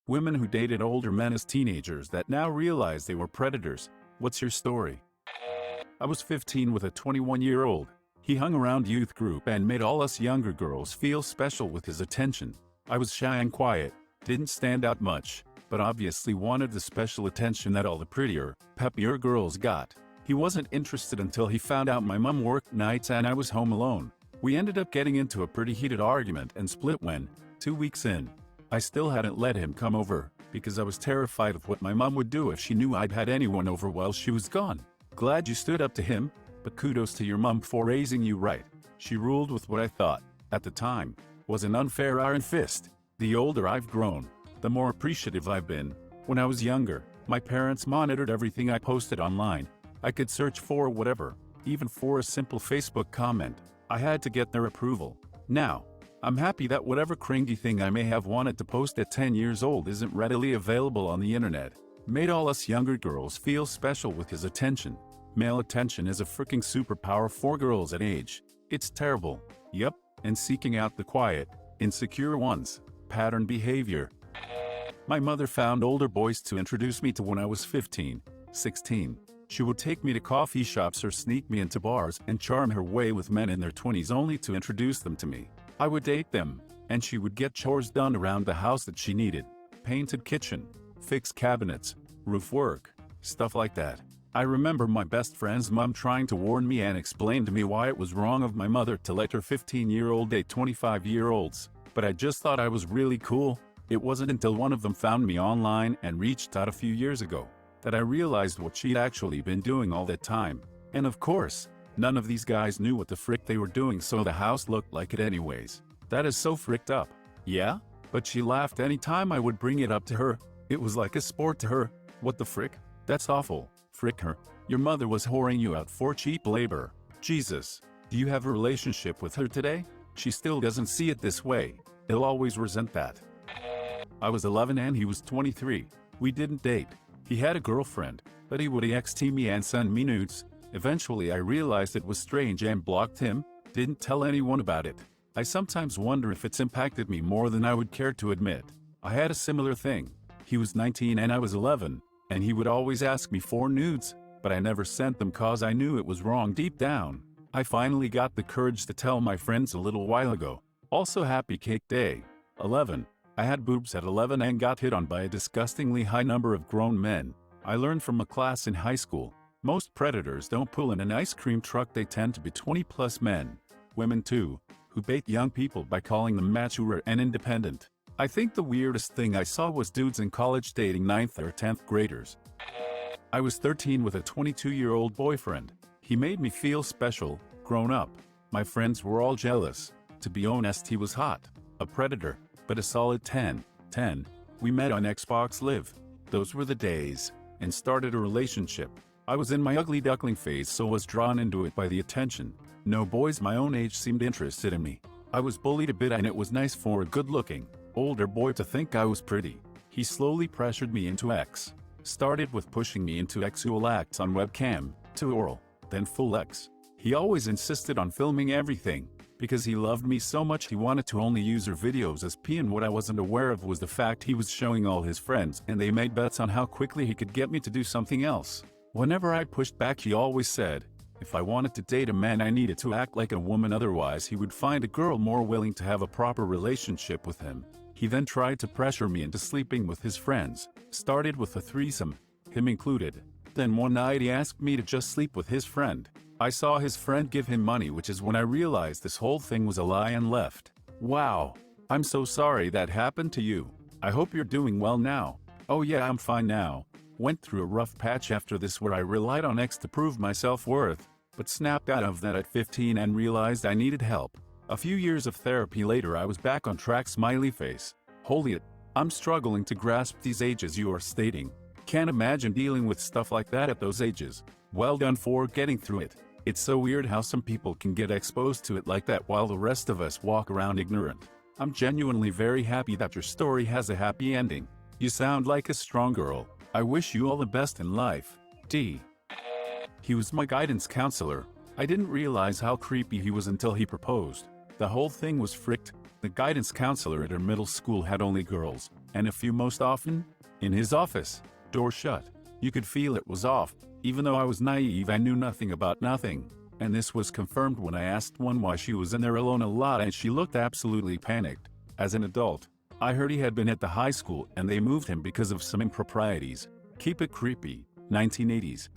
Women who dated older men as teenagers that now realize they were predators. What's your story? I was 15 with a 21-year-old. He hung around youth group and made all us younger girls feel special with his attention. I was shy and quiet, didn't stand out much, but obviously wanted the special attention that all the prettier, peppier girls got. He wasn't interested until he found out my mom worked nights and I was home alone. We ended up getting into a pretty heated argument and split when, 2 weeks in. I still hadn't let him come over, because I was terrified of what my mom would do if she knew I'd had anyone over while she was gone. Glad you stood up to him, but kudos to your mom for raising you right. She ruled with what I thought, at the time, was an unfair iron fist. The older I've grown, the more appreciative I've been. When I was younger, my parents monitored everything I posted online. I could search for whatever, even for a simple Facebook comment. I had to get their approval. Now, I'm happy that whatever cringy thing I may have wanted to post at 10 years old isn't readily available on the internet. Made all us younger girls feel special with his attention. Male attention is a freaking superpower for girls that age. It's terrible. Yup, and seeking out the quiet, insecure ones. Pattern behavior. My mother found older boys to introduce me to when I was 15, 16. She would take me to coffee shops or sneak me into bars and charm her way with men in their 20s only to introduce them to me. I would date them, and she would get chores done around the house that she needed. Painted kitchen, fixed cabinets, roof work, stuff like that. I remember my best friend's mom trying to warn me and explain to me why it was wrong of my mother to let her 15-year-old date 25-year-olds, but I just thought I was really cool. It wasn't until one of them found me online and reached out a few years ago that I realized what she'd actually been doing all that time. And of course, none of these guys knew what the frick they were doing, so the house looked like it anyways. That is so fricked up. Yeah? But she laughed anytime I would bring it up to her. It was like a sport to her. What the frick? That's awful. Frick her. Your mother was whoring you out for cheap labor. Jesus. Do you have a relationship with her today? She still doesn't see it this way. He'll always resent that. I was 11 and he was 23. We didn't date. He had a girlfriend, but he would text me and send me nudes. Eventually I realized it was strange and blocked him. Didn't tell anyone about it. I sometimes wonder if it's impacted me more than I would care to admit. I had a similar thing. He was 19 and I was 11, and he would always ask me for nudes, but I never sent them cause I knew it was wrong deep down. I finally got the courage to tell my friends a little while ago. Also, happy cake day. 11. I had boobs at 11 and got hit on by a disgustingly high number of grown men. I learned from a class in high school. Most predators don't pull in an ice cream truck, they tend to be 20-plus men. Women too, who bait young people by calling them mature and independent. I think the weirdest thing I saw was dudes in college dating 9th or 10th graders. I was 13 with a 22-year-old boyfriend. He made me feel special, grown up. My friends were all jealous. To be honest, he was hot. A predator, but a solid 10. We met on Xbox Live. Those were the days. And started a relationship. I was in my ugly duckling phase, so was drawn into it by the attention. No boys my own age seemed interested in me. I was bullied a bit and it was nice for a good-looking, older boy to think I was pretty. He slowly pressured me into X. Started with pushing me into sexual acts on webcam, to oral, then full X. He always insisted on filming everything. Because he loved me so much he wanted to only use her videos as P, and what I wasn't aware of was the fact he was showing all his friends and they made bets on how quickly he could get me to do something else. Whenever I pushed back, he always said, if I wanted to date a man I needed to act like a woman, otherwise he would find a girl more willing to have a proper relationship with him. He then tried to pressure me into sleeping with his friends. Started with a threesome, him included. Then one night he asked me to just sleep with his friend. I saw his friend give him money, which is when I realized this whole thing was a lie and left. Wow. I'm so sorry that happened to you. I hope you're doing well now. Oh yeah, I'm fine now. Went through a rough patch after this where I relied on X to prove my self-worth, but snapped out of that at 15 and realized I needed help. A few years of therapy later I was back on track, smiley face. Holy it, I'm struggling to grasp these ages you are stating. Can't imagine dealing with stuff like that at those ages. Well done for getting through it. It's so weird how some people can get exposed to it like that while the rest of us walk around ignorant. I'm genuinely very happy that your story has a happy ending. You sound like a strong girl. I wish you all the best in life. D. He was my guidance counselor. I didn't realize how creepy he was until he proposed. The whole thing was fricked. The guidance counselor at her middle school had only girls. And a few most often? In his office. Door shut. You could feel it was off. Even though I was naive, I knew nothing about nothing. And this was confirmed when I asked one why she was in there alone a lot, and she looked absolutely panicked. As an adult, I heard he had been at the high school and they moved him because of some improprieties. Keep it creepy. 1980s.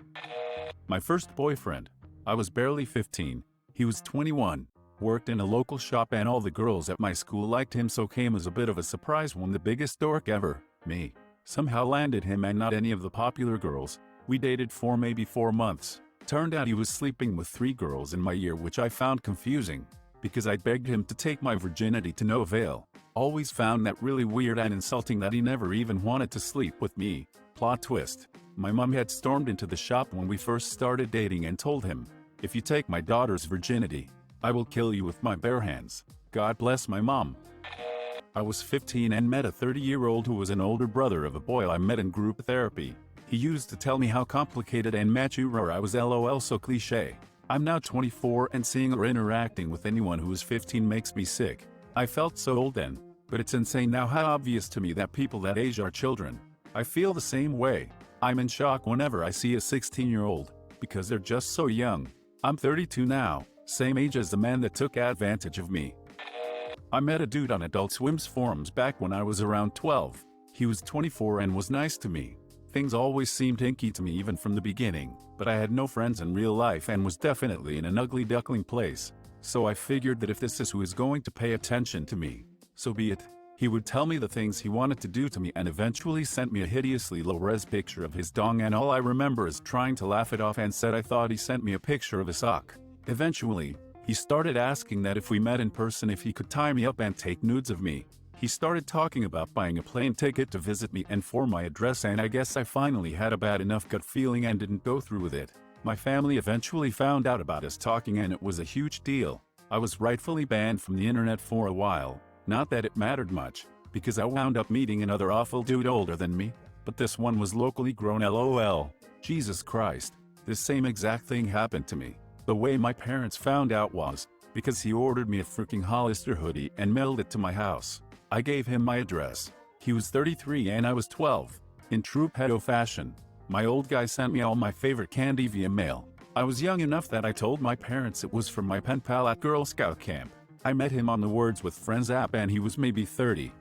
My first boyfriend. I was barely 15. He was 21. Worked in a local shop and all the girls at my school liked him, so came as a bit of a surprise when the biggest dork ever, me, somehow landed him and not any of the popular girls. We dated for maybe 4 months. Turned out he was sleeping with 3 girls in my year, which I found confusing, because I begged him to take my virginity to no avail. Always found that really weird and insulting that he never even wanted to sleep with me. Plot twist. My mom had stormed into the shop when we first started dating and told him, "If you take my daughter's virginity, I will kill you with my bare hands." God bless my mom. I was 15 and met a 30-year-old who was an older brother of a boy I met in group therapy. He used to tell me how complicated and mature I was, lol, so cliche. I'm now 24 and seeing or interacting with anyone who is 15 makes me sick. I felt so old then, but it's insane now how obvious to me that people that age are children. I feel the same way. I'm in shock whenever I see a 16-year-old, because they're just so young. I'm 32 now, same age as the man that took advantage of me. I met a dude on Adult Swim's forums back when I was around 12. He was 24 and was nice to me. Things always seemed hinky to me even from the beginning, but I had no friends in real life and was definitely in an ugly duckling place. So I figured that if this is who is going to pay attention to me, so be it. He would tell me the things he wanted to do to me and eventually sent me a hideously low-res picture of his dong, and all I remember is trying to laugh it off and said I thought he sent me a picture of a sock. Eventually, he started asking that if we met in person if he could tie me up and take nudes of me. He started talking about buying a plane ticket to visit me and for my address, and I guess I finally had a bad enough gut feeling and didn't go through with it. My family eventually found out about us talking and it was a huge deal. I was rightfully banned from the internet for a while. Not that it mattered much, because I wound up meeting another awful dude older than me, but this one was locally grown, lol. Jesus Christ, this same exact thing happened to me. The way my parents found out was because he ordered me a freaking Hollister hoodie and mailed it to my house. I gave him my address. He was 33 and I was 12. In true pedo fashion, my old guy sent me all my favorite candy via mail. I was young enough that I told my parents it was from my pen pal at Girl Scout camp. I met him on the Words with Friends app and he was maybe 30.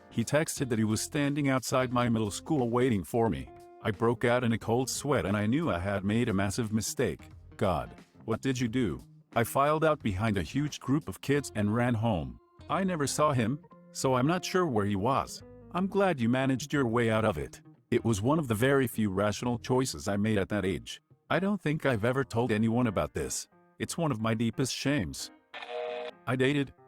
He texted that he was standing outside my middle school waiting for me. I broke out in a cold sweat and I knew I had made a massive mistake. God, what did you do? I filed out behind a huge group of kids and ran home. I never saw him, so I'm not sure where he was. I'm glad you managed your way out of it. It was one of the very few rational choices I made at that age. I don't think I've ever told anyone about this. It's one of my deepest shames. I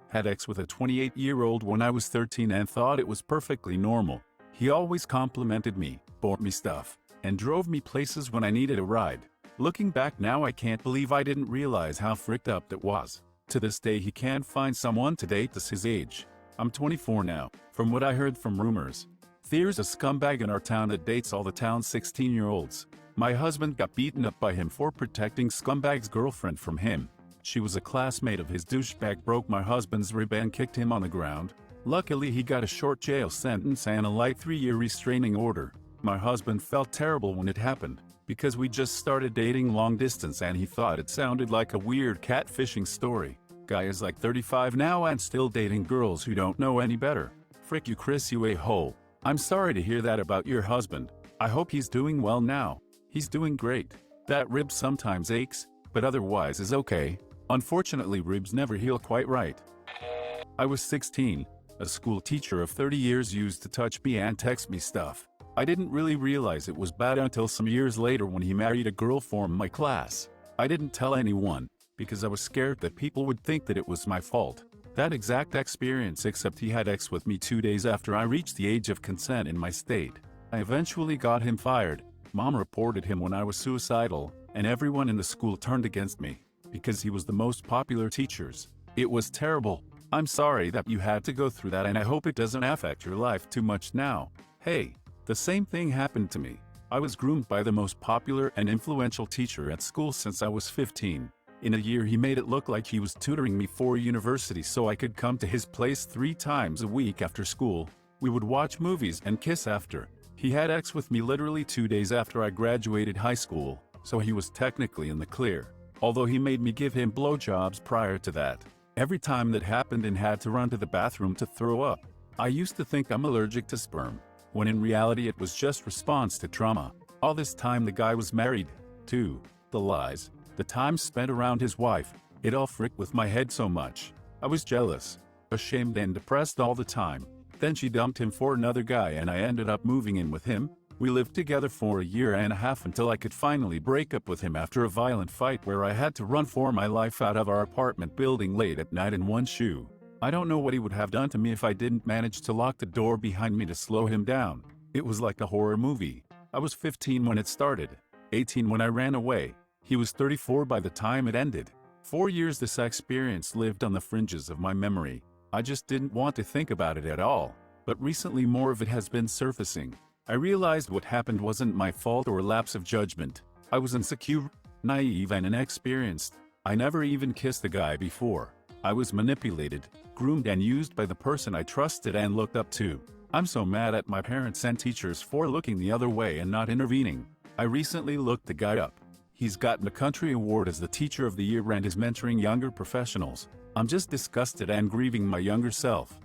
had sex with a 28-year-old when I was 13 and thought it was perfectly normal. He always complimented me, bought me stuff, and drove me places when I needed a ride. Looking back now, I can't believe I didn't realize how fricked up that was. To this day he can't find someone to date that's his age. I'm 24 now, from what I heard from rumors. There's a scumbag in our town that dates all the town's 16-year-olds. My husband got beaten up by him for protecting scumbag's girlfriend from him. She was a classmate of his. Douchebag broke my husband's rib and kicked him on the ground. Luckily he got a short jail sentence and a light 3-year restraining order. My husband felt terrible when it happened, because we just started dating long distance and he thought it sounded like a weird catfishing story. Guy is like 35 now and still dating girls who don't know any better. Frick you, Chris, you a-hole. I'm sorry to hear that about your husband. I hope he's doing well now. He's doing great. That rib sometimes aches, but otherwise is okay. Unfortunately, ribs never heal quite right. I was 16. A school teacher of 30 years used to touch me and text me stuff. I didn't really realize it was bad until some years later when he married a girl from my class. I didn't tell anyone, because I was scared that people would think that it was my fault. That exact experience, except he had sex with me 2 days after I reached the age of consent in my state. I eventually got him fired. Mom reported him when I was suicidal, and everyone in the school turned against me, because he was the most popular teachers. It was terrible. I'm sorry that you had to go through that, and I hope it doesn't affect your life too much now. Hey, the same thing happened to me. I was groomed by the most popular and influential teacher at school since I was 15. In a year he made it look like he was tutoring me for university so I could come to his place 3 times a week after school. We would watch movies and kiss after. He had sex with me literally 2 days after I graduated high school, so he was technically in the clear. Although he made me give him blowjobs prior to that. Every time that happened and had to run to the bathroom to throw up. I used to think I'm allergic to sperm, when in reality it was just response to trauma. All this time the guy was married, too. The lies, the time spent around his wife, it all fricked with my head so much. I was jealous, ashamed and depressed all the time. Then she dumped him for another guy and I ended up moving in with him. We lived together for a year and a half until I could finally break up with him after a violent fight where I had to run for my life out of our apartment building late at night in one shoe. I don't know what he would have done to me if I didn't manage to lock the door behind me to slow him down. It was like a horror movie. I was 15 when it started, 18 when I ran away. He was 34 by the time it ended. 4 years this experience lived on the fringes of my memory. I just didn't want to think about it at all. But recently more of it has been surfacing. I realized what happened wasn't my fault or a lapse of judgment. I was insecure, naive and inexperienced. I never even kissed a guy before. I was manipulated, groomed and used by the person I trusted and looked up to. I'm so mad at my parents and teachers for looking the other way and not intervening. I recently looked the guy up. He's gotten a country award as the Teacher of the Year and is mentoring younger professionals. I'm just disgusted and grieving my younger self.